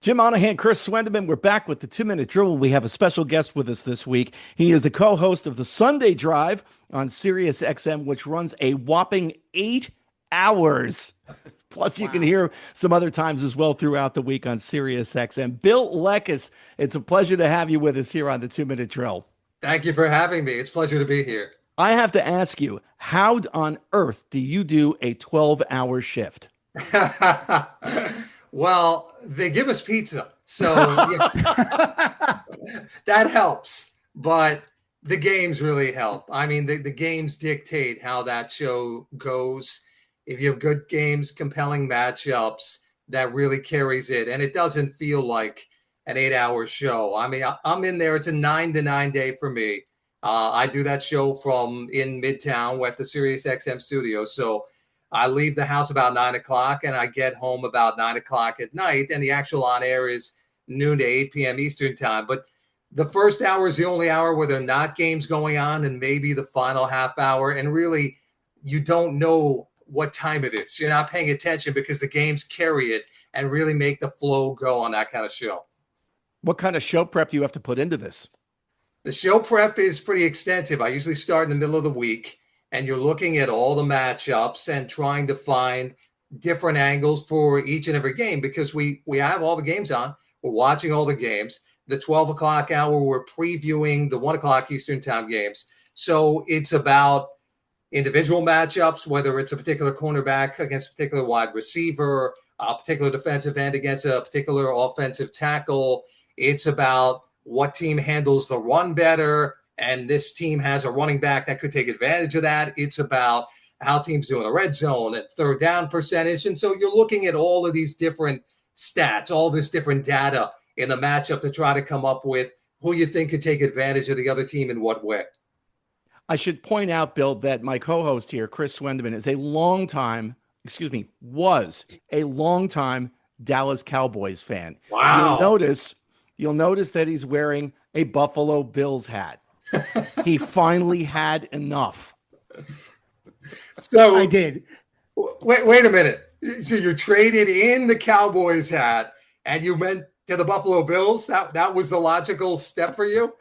Jim Monaghan, Chris Swendeman, we're back with the 2 Minute Drill. We have a special guest with us this week. He is the co-host of the Sunday Drive on SiriusXM, which runs a whopping 8 hours. Plus, you can Wow. hear some other times as well throughout the week on SiriusXM. Bill Lekas, it's a pleasure to have you with us here on the 2 Minute Drill. Thank you for having me. It's a pleasure to be here. I have to ask you, how on earth do you do a 12-hour shift? Well, they give us pizza, so yeah, that helps. But the games really help. I mean, the games dictate how that show goes. If you have good games, compelling matchups, that really carries it. And it doesn't feel like an 8-hour show. I mean, I'm in there. It's a 9 to 9 day for me. I do that show from in Midtown at the SiriusXM studio. So I leave the house about 9 o'clock and I get home about 9 o'clock at night. And the actual on air is noon to 8 p.m. Eastern time. But the first hour is the only hour where there are not games going on, and maybe the final half hour. And really, you don't know what time it is. You're not paying attention because the games carry it and really make the flow go on that kind of show. What kind of show prep do you have to put into this? The show prep is pretty extensive. I usually start in the middle of the week, and you're looking at all the matchups and trying to find different angles for each and every game because we have all the games on. We're watching all the games. The 12 o'clock hour, we're previewing the 1 o'clock Eastern time games. So it's about individual matchups, whether it's a particular cornerback against a particular wide receiver, a particular defensive end against a particular offensive tackle. It's about what team handles the run better, and this team has a running back that could take advantage of that. It's about how teams do in the red zone and third down percentage. And so you're looking at all of these different stats, all this different data in the matchup to try to come up with who you think could take advantage of the other team in what way. I should point out, Bill, that my co-host here, Chris Swendeman, is was a longtime Dallas Cowboys fan. Wow. You'll notice that he's wearing a Buffalo Bills hat. He finally had enough. So I did. wait a minute. So you traded in the Cowboys hat and you went to the Buffalo Bills? That was the logical step for you?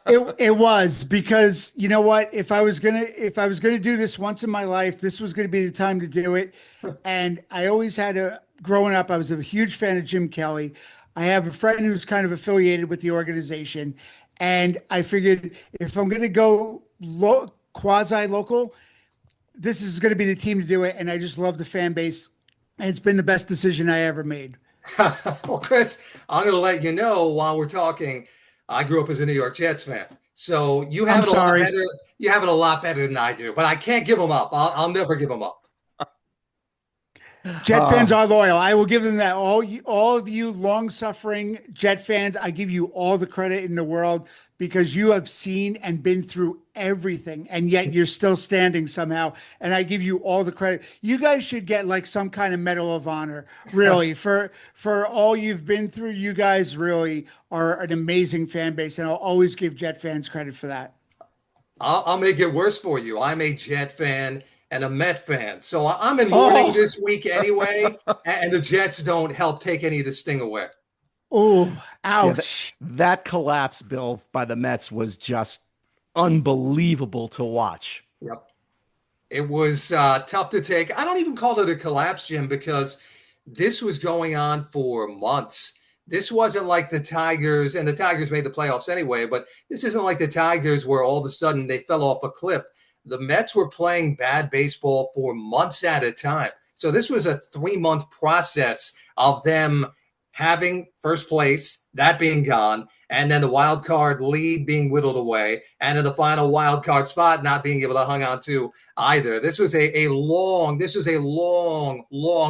It was because you know what? If I was gonna do this once in my life, this was gonna be the time to do it. And I always growing up, I was a huge fan of Jim Kelly. I have a friend who's kind of affiliated with the organization, and I figured if I'm gonna go quasi local, this is gonna be the team to do it. And I just love the fan base. And it's been the best decision I ever made. Well, Chris, I'm going to let you know while we're talking, I grew up as a New York Jets fan. So you have I'm it a lot sorry. better. You have it a lot better than I do, but I can't give them up. I'll never give them up. Jet fans are loyal. I will give them that. All of you long-suffering Jet fans, I give you all the credit in the world because you have seen and been through everything, and yet you're still standing somehow. And I give you all the credit. You guys should get like some kind of Medal of Honor, really, for all you've been through. You guys really are an amazing fan base, and I'll always give Jet fans credit for that. I'll make it worse for you. I'm a Jet fan and a Met fan. So I'm in mourning this week anyway, and the Jets don't help take any of the sting away. Oh, Yeah, ouch. that collapse, Bill, by the Mets was just unbelievable to watch. Yep. It was tough to take. I don't even call it a collapse, Jim, because this was going on for months. This wasn't like the Tigers, and the Tigers made the playoffs anyway, but this isn't like the Tigers where all of a sudden they fell off a cliff. The Mets were playing bad baseball for months at a time. So this was a 3-month process of them having first place, that being gone, and then the wild card lead being whittled away, and then the final wild card spot not being able to hang on to either. This was a long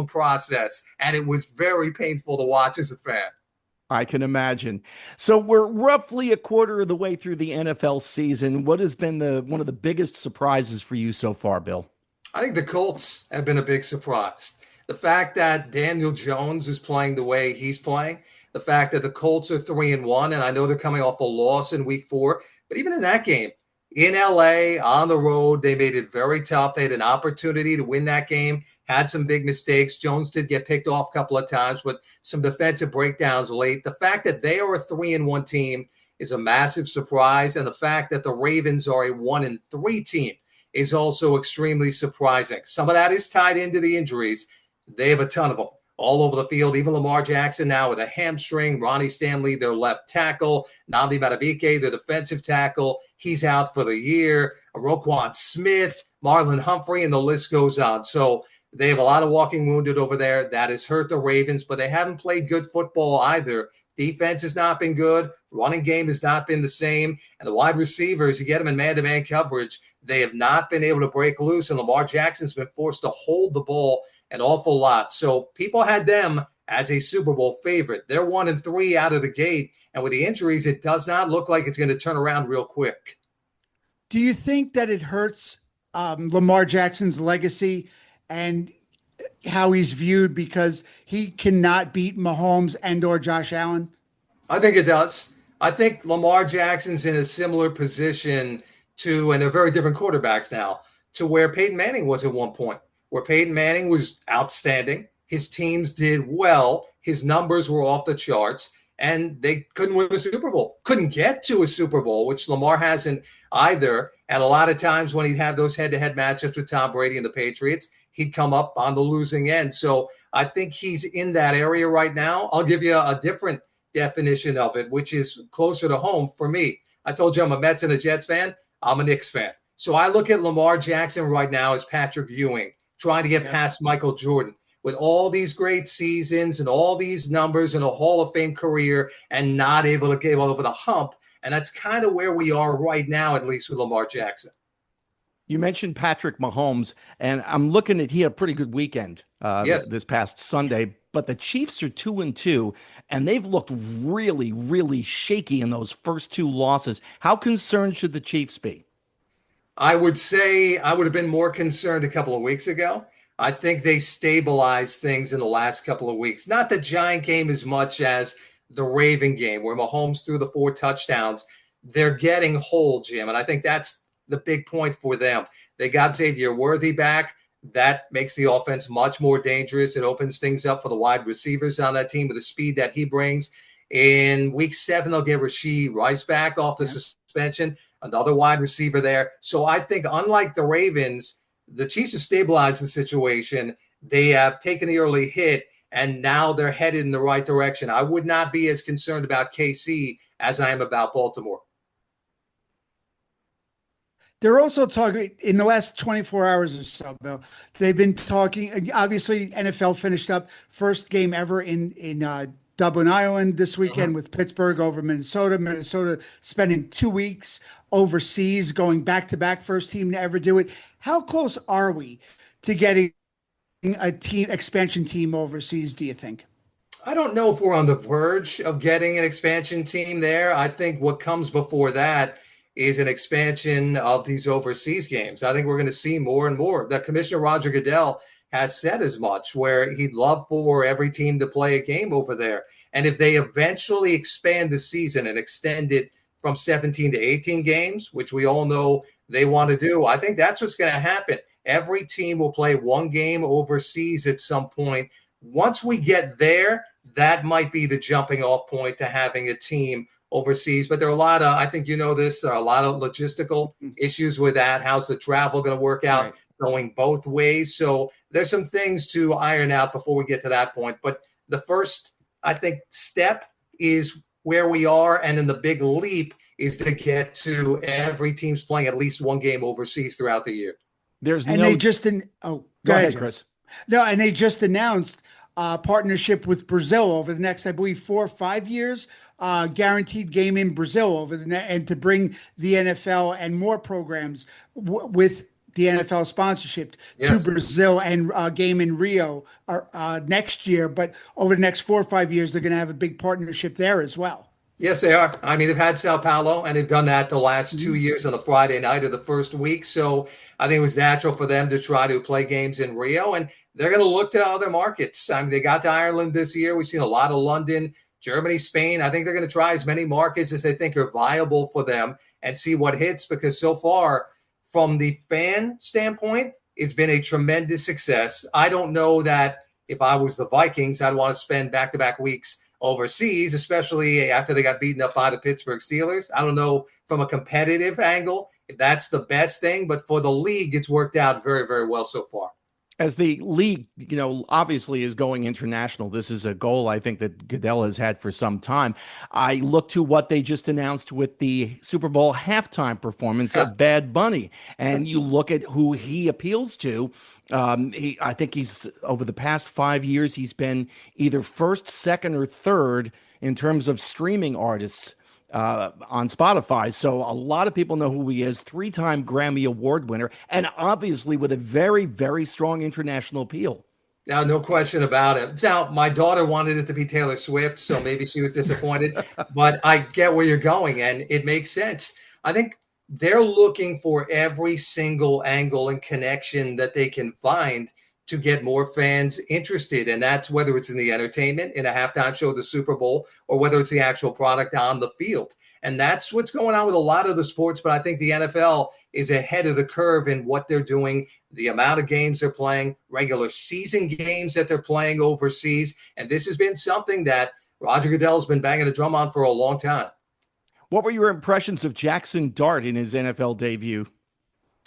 process, and it was very painful to watch as a fan. I can imagine. So we're roughly a quarter of the way through the NFL season. What has been one of the biggest surprises for you so far, Bill? I think the Colts have been a big surprise. The fact that Daniel Jones is playing the way he's playing, the fact that the Colts are 3-1, and I know they're coming off a loss in week 4, but even in that game, in LA on the road. They made it very tough. They had an opportunity to win that game, had some big mistakes. Jones did get picked off a couple of times, but some defensive breakdowns late. The fact that they are a 3-1 team is a massive surprise. And the fact that the Ravens are a 1-3 team is also extremely surprising. Some of that is tied into the injuries. They have a ton of them all over the field. Even Lamar Jackson now with a hamstring. Ronnie Stanley, their left tackle. Nnamdi Madubuike, the defensive tackle. He's out for the year. Roquan Smith, Marlon Humphrey, and the list goes on. So they have a lot of walking wounded over there. That has hurt the Ravens, but they haven't played good football either. Defense has not been good. Running game has not been the same. And the wide receivers, you get them in man-to-man coverage, they have not been able to break loose. And Lamar Jackson's been forced to hold the ball an awful lot. So people had them as a Super Bowl favorite. They're 1-3 out of the gate. And with the injuries, it does not look like it's going to turn around real quick. Do you think that it hurts Lamar Jackson's legacy and how he's viewed because he cannot beat Mahomes and or Josh Allen? I think it does. I think Lamar Jackson's in a similar position to, and they're very different quarterbacks now, to where Peyton Manning was at one point, where Peyton Manning was outstanding. His teams did well. His numbers were off the charts, and they couldn't win a Super Bowl, couldn't get to a Super Bowl, which Lamar hasn't either. And a lot of times when he'd have those head-to-head matchups with Tom Brady and the Patriots, he'd come up on the losing end. So I think he's in that area right now. I'll give you a different definition of it, which is closer to home for me. I told you I'm a Mets and a Jets fan. I'm a Knicks fan. So I look at Lamar Jackson right now as Patrick Ewing, trying to get past Michael Jordan with all these great seasons and all these numbers and a Hall of Fame career and not able to get over the hump. And that's kind of where we are right now, at least with Lamar Jackson. You mentioned Patrick Mahomes, and I'm looking at he had a pretty good weekend this past Sunday, but the Chiefs are 2-2, and they've looked really, really shaky in those first two losses. How concerned should the Chiefs be? I would say I would have been more concerned a couple of weeks ago. I think they stabilized things in the last couple of weeks. Not the Giant game as much as the Raven game where Mahomes threw the 4 touchdowns. They're getting whole, Jim, and I think that's the big point for them. They got Xavier Worthy back. That makes the offense much more dangerous. It opens things up for the wide receivers on that team with the speed that he brings. In week 7, they'll get Rashee Rice back off the suspension, another wide receiver there. So I think unlike the Ravens, the Chiefs have stabilized the situation. They have taken the early hit, and now they're headed in the right direction. I would not be as concerned about KC as I am about Baltimore. They're also talking in the last 24 hours or so, Bill. They've been talking. Obviously, NFL finished up first game ever in Dublin, Ireland this weekend with Pittsburgh over Minnesota. Minnesota spending 2 weeks overseas, going back-to-back, first team to ever do it. How close are we to getting a team expansion team overseas, do you think? I don't know if we're on the verge of getting an expansion team there. I think what comes before that is an expansion of these overseas games. I think we're going to see more and more. The Commissioner Roger Goodell has said as much, where he'd love for every team to play a game over there. And if they eventually expand the season and extend it from 17 to 18 games, which we all know they want to do, I think that's what's going to happen. Every team will play one game overseas at some point. Once we get there, that might be the jumping off point to having a team overseas. But there are a lot of, I think you know this, a lot of logistical issues with that. How's the travel going to work out going both ways? So there's some things to iron out before we get to that point. But the first, I think, step is where we are. And then the big leap is to get to every team's playing at least one game overseas throughout the year. Go ahead, Chris. No, and they just announced partnership with Brazil over the next, I believe, 4 or 5 years, guaranteed game in Brazil over and to bring the NFL and more programs with the NFL sponsorship to Brazil and game in Rio next year. But over the next 4 or 5 years, they're going to have a big partnership there as well. Yes, they are. I mean, they've had Sao Paulo, and they've done that the last 2 years on the Friday night of the first week. So I think it was natural for them to try to play games in Rio, and they're going to look to other markets. I mean, they got to Ireland this year. We've seen a lot of London Germany, Spain. I think they're going to try as many markets as they think are viable for them and see what hits, because so far, from the fan standpoint, it's been a tremendous success. I don't know that if I was the Vikings, I'd want to spend back-to-back weeks overseas, especially after they got beaten up by the Pittsburgh Steelers. I don't know from a competitive angle if that's the best thing, but for the league, it's worked out very, very well so far. As the league, obviously is going international. This is a goal I think that Goodell has had for some time. I look to what they just announced with the Super Bowl halftime performance of Bad Bunny, and you look at who he appeals to. I think he's over the past 5 years, he's been either first, second, or third in terms of streaming artists on Spotify. So a lot of people know who he is, 3-time Grammy Award winner, and obviously with a very, very strong international appeal. Now, no question about it. Now, my daughter wanted it to be Taylor Swift, so maybe she was disappointed, but I get where you're going, and it makes sense. I think they're looking for every single angle and connection that they can find to get more fans interested. And that's whether it's in the entertainment, in a halftime show, the Super Bowl, or whether it's the actual product on the field. And that's what's going on with a lot of the sports. But I think the NFL is ahead of the curve in what they're doing, the amount of games they're playing, regular season games that they're playing overseas. And this has been something that Roger Goodell's been banging the drum on for a long time. What were your impressions of Jaxson Dart in his NFL debut?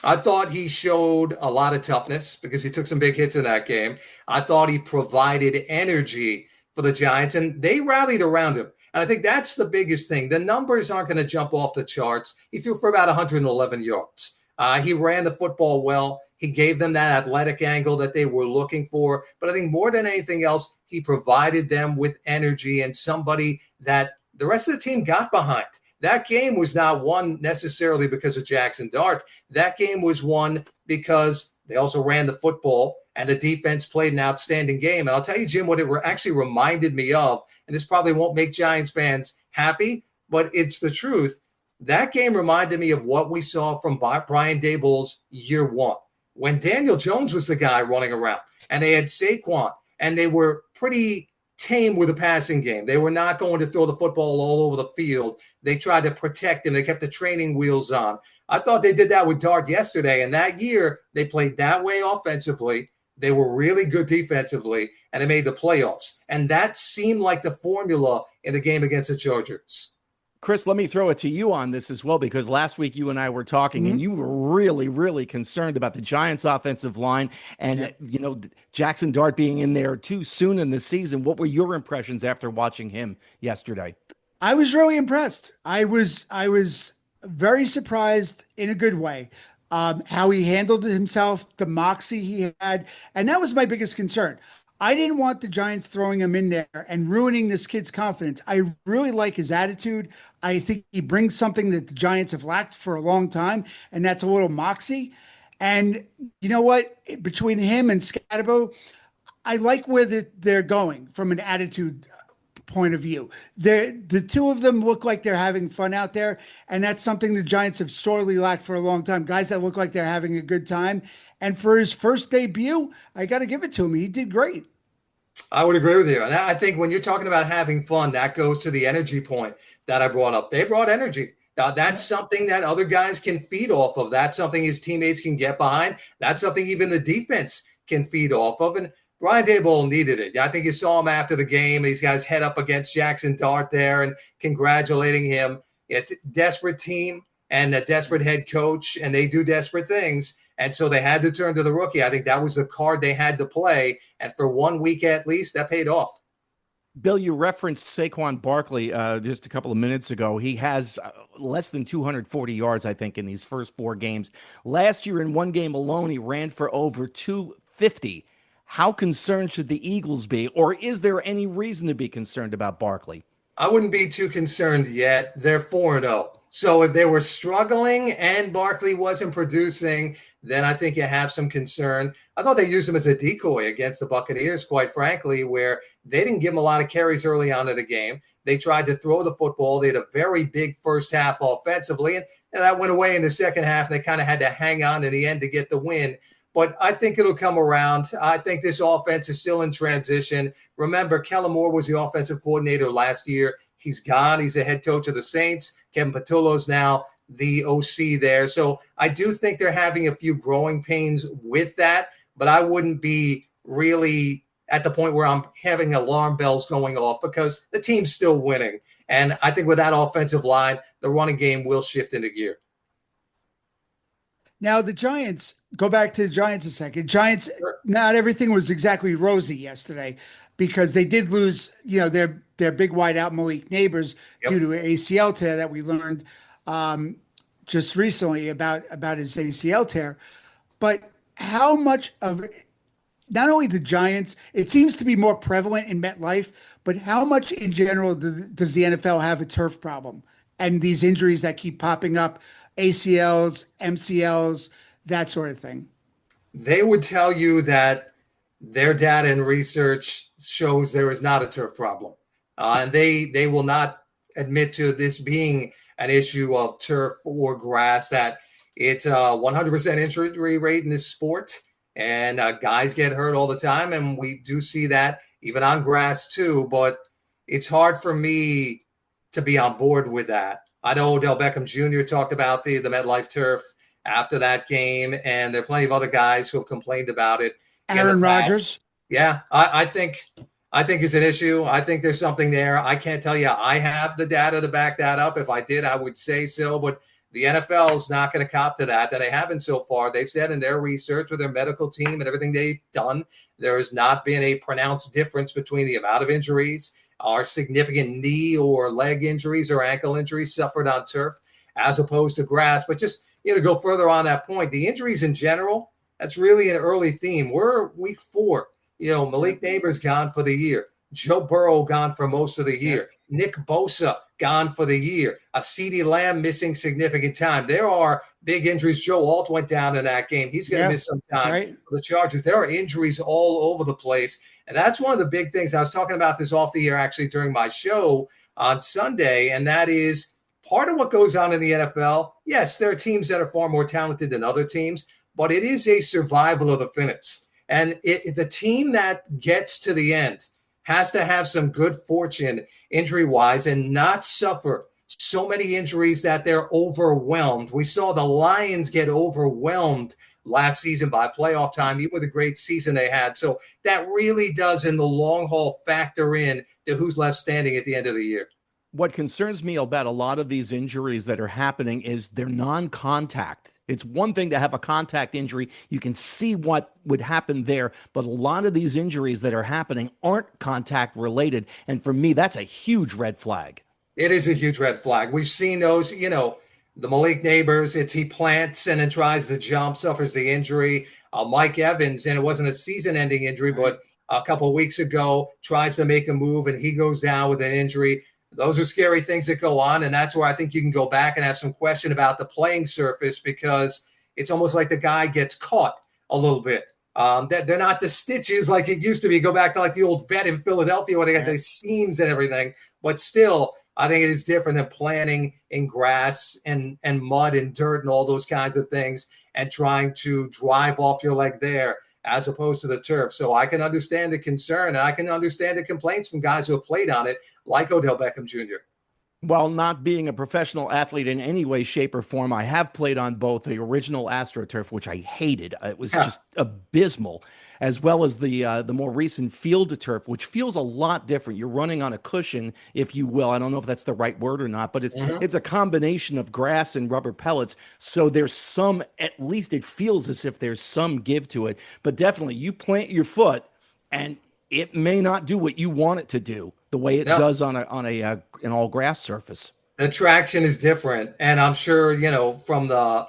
I thought he showed a lot of toughness because he took some big hits in that game. I thought he provided energy for the Giants, and they rallied around him. And I think that's the biggest thing. The numbers aren't going to jump off the charts. He threw for about 111 yards. He ran the football well. He gave them that athletic angle that they were looking for. But I think more than anything else, he provided them with energy and somebody that the rest of the team got behind. That game was not won necessarily because of Jaxson Dart. That game was won because they also ran the football and the defense played an outstanding game. And I'll tell you, Jim, what it actually reminded me of, and this probably won't make Giants fans happy, but it's the truth. That game reminded me of what we saw from Brian Daboll's year one, when Daniel Jones was the guy running around and they had Saquon and they were pretty tame with the passing game. They were not going to throw the football all over the field. They tried to protect him. They kept the training wheels on. I thought they did that with Dart yesterday. And that year, they played that way offensively. They were really good defensively, and they made the playoffs. And that seemed like the formula in the game against the Chargers. Chris, let me throw it to you on this as well, because last week you and I were talking and you were really, really concerned about the Giants offensive line and, Jaxson Dart being in there too soon in the season. What were your impressions after watching him yesterday? I was really impressed. I was very surprised in a good way. How he handled himself, the moxie he had. And that was my biggest concern. I didn't want the Giants throwing him in there and ruining this kid's confidence. I really like his attitude. I think he brings something that the Giants have lacked for a long time, and that's a little moxie. And you know what? Between him and Scatterbo, I like where they're going from an attitude point of view. The two of them look like they're having fun out there, and that's something the Giants have sorely lacked for a long time. Guys that look like they're having a good time. And for his first debut, I got to give it to him. He did great. I would agree with you. And I think when you're talking about having fun, that goes to the energy point that I brought up. They brought energy. Now, that's something that other guys can feed off of. That's something his teammates can get behind. That's something even the defense can feed off of. And Brian Daboll needed it. I think you saw him after the game. He's got his head up against Jaxson Dart there and congratulating him. It's a desperate team and a desperate head coach, and they do desperate things. And so they had to turn to the rookie. I think that was the card they had to play. And for 1 week at least, that paid off. Bill, you referenced Saquon Barkley just a couple of minutes ago. He has less than 240 yards, I think, in these first 4 games. Last year in one game alone, he ran for over 250. How concerned should the Eagles be? Or is there any reason to be concerned about Barkley? I wouldn't be too concerned yet. They're 4-0. So if they were struggling and Barkley wasn't producing, then I think you have some concern. I thought they used him as a decoy against the Buccaneers, quite frankly, where they didn't give him a lot of carries early on in the game. They tried to throw the football. They had a very big first half offensively, and that went away in the second half, and they kind of had to hang on to the end to get the win. but I think it'll come around. I think this offense is still in transition. Remember, Kellen Moore was the offensive coordinator last year. He's gone. He's the head coach of the Saints. Kevin Patullo's now the OC there. So I do think they're having a few growing pains with that, but I wouldn't be really at the point where I'm having alarm bells going off because the team's still winning. And I think with that offensive line, the running game will shift into gear. Now the Giants, go back to the Giants a second. Giants, Sure. not everything was exactly rosy yesterday because they did lose, their big wideout Malik Neighbors due to an ACL tear that we learned just recently about his ACL tear. But how much of not only the Giants, it seems to be more prevalent in MetLife, but how much in general does the NFL have a turf problem and these injuries that keep popping up, ACLs, MCLs, that sort of thing? They would tell you that their data and research shows there is not a turf problem. And they will not admit to this being an issue of turf or grass, that it's a 100% injury rate in this sport. And guys get hurt all the time. And we do see that even on grass too. But it's hard for me to be on board with that. I know Odell Beckham Jr. talked about the MetLife turf after that game. And there are plenty of other guys who have complained about it. Aaron Rodgers. Yeah, I think it's an issue. I think there's something there. I can't tell you I have the data to back that up. If I did, I would say so. But the NFL is not going to cop to that. They haven't so far. They've said in their research with their medical team and everything they've done, there has not been a pronounced difference between the amount of injuries or significant knee or leg injuries or ankle injuries suffered on turf as opposed to grass. But just to go further on that point, the injuries in general, that's really an early theme. We're week 4. Malik Neighbors gone for the year. Joe Burrow gone for most of the year. Nick Bosa gone for the year. A CeeDee Lamb missing significant time. There are big injuries. Joe Alt went down in that game. He's going to miss some time for the Chargers. There are injuries all over the place. And that's one of the big things. I was talking about this off the air actually during my show on Sunday, and that is part of what goes on in the NFL. Yes, there are teams that are far more talented than other teams, but it is a survival of the fittest. And the team that gets to the end has to have some good fortune injury-wise and not suffer so many injuries that they're overwhelmed. We saw the Lions get overwhelmed last season by playoff time, even with a great season they had. So that really does, in the long haul, factor in to who's left standing at the end of the year. What concerns me about a lot of these injuries that are happening is they're non-contact. It's one thing to have a contact injury. You can see what would happen there, but a lot of these injuries that are happening aren't contact related. And for me, that's a huge red flag. It is a huge red flag. We've seen those, the Malik Neighbors, he plants and then tries to jump, suffers the injury. Mike Evans, and it wasn't a season-ending injury, but a couple of weeks ago, tries to make a move and he goes down with an injury. Those are scary things that go on, and that's where I think you can go back and have some question about the playing surface, because it's almost like the guy gets caught a little bit. They're not the stitches like it used to be. Go back to like the old vet in Philadelphia where they got the seams and everything. But still, I think it is different than planting in grass and mud and dirt and all those kinds of things and trying to drive off your leg there as opposed to the turf. So I can understand the concern, and I can understand the complaints from guys who have played on it, like Odell Beckham Jr. While not being a professional athlete in any way, shape, or form, I have played on both the original AstroTurf, which I hated. It was just abysmal, as well as the more recent Field Turf, which feels a lot different. You're running on a cushion, if you will. I don't know if that's the right word or not, but it's a combination of grass and rubber pellets. So there's some, at least it feels as if there's some give to it. But definitely, you plant your foot, and it may not do what you want it to do the way it does on an all grass surface. The traction is different, and I'm sure from the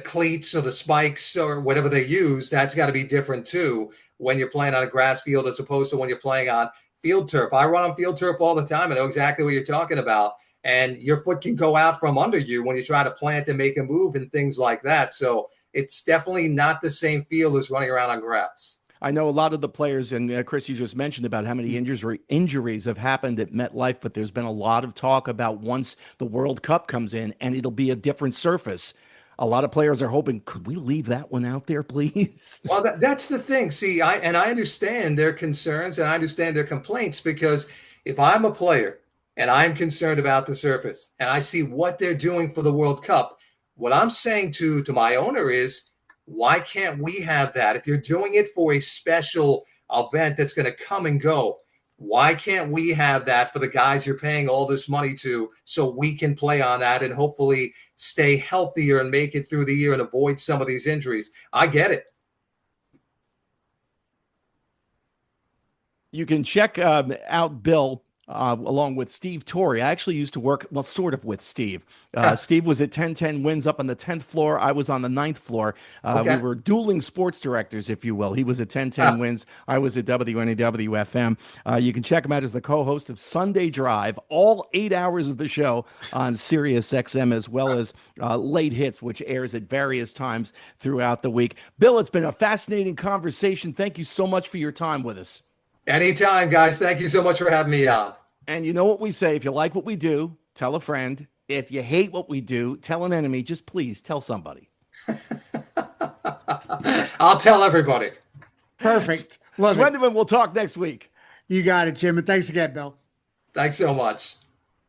cleats or the spikes or whatever they use, that's got to be different too when you're playing on a grass field as opposed to when you're playing on field turf. I run on field turf all the time. I know exactly what you're talking about, and your foot can go out from under you when you try to plant and make a move and things like that. So it's definitely not the same feel as running around on grass. I know a lot of the players, and Chris, you just mentioned about how many injuries have happened at MetLife, but there's been a lot of talk about once the World Cup comes in and it'll be a different surface. a lot of players are hoping, could we leave that one out there, please? Well, that's the thing. See, I understand their concerns and I understand their complaints, because if I'm a player and I'm concerned about the surface and I see what they're doing for the World Cup, what I'm saying to my owner is, why can't we have that? If you're doing it for a special event that's going to come and go, why can't we have that for the guys you're paying all this money to, so we can play on that and hopefully stay healthier and make it through the year and avoid some of these injuries? I get it. You can check out Bill along with Steve Torrey. I actually used to work, well, sort of with Steve. Steve was at 1010 Wins up on the 10th floor. I was on the 9th floor. Okay. We were dueling sports directors, if you will. He was at 1010 Wins. I was at WNEW-FM. You can check him out as the co-host of Sunday Drive, all 8 hours of the show on SiriusXM, as well as Late Hits, which airs at various times throughout the week. Bill, it's been a fascinating conversation. Thank you so much for your time with us. Anytime, guys. Thank you so much for having me on. And you know what we say, if you like what we do, tell a friend. If you hate what we do, tell an enemy. Just please tell somebody. I'll tell everybody. Perfect. Love it. Swendeman, we'll talk next week. You got it, Jim. And thanks again, Bill. Thanks so much.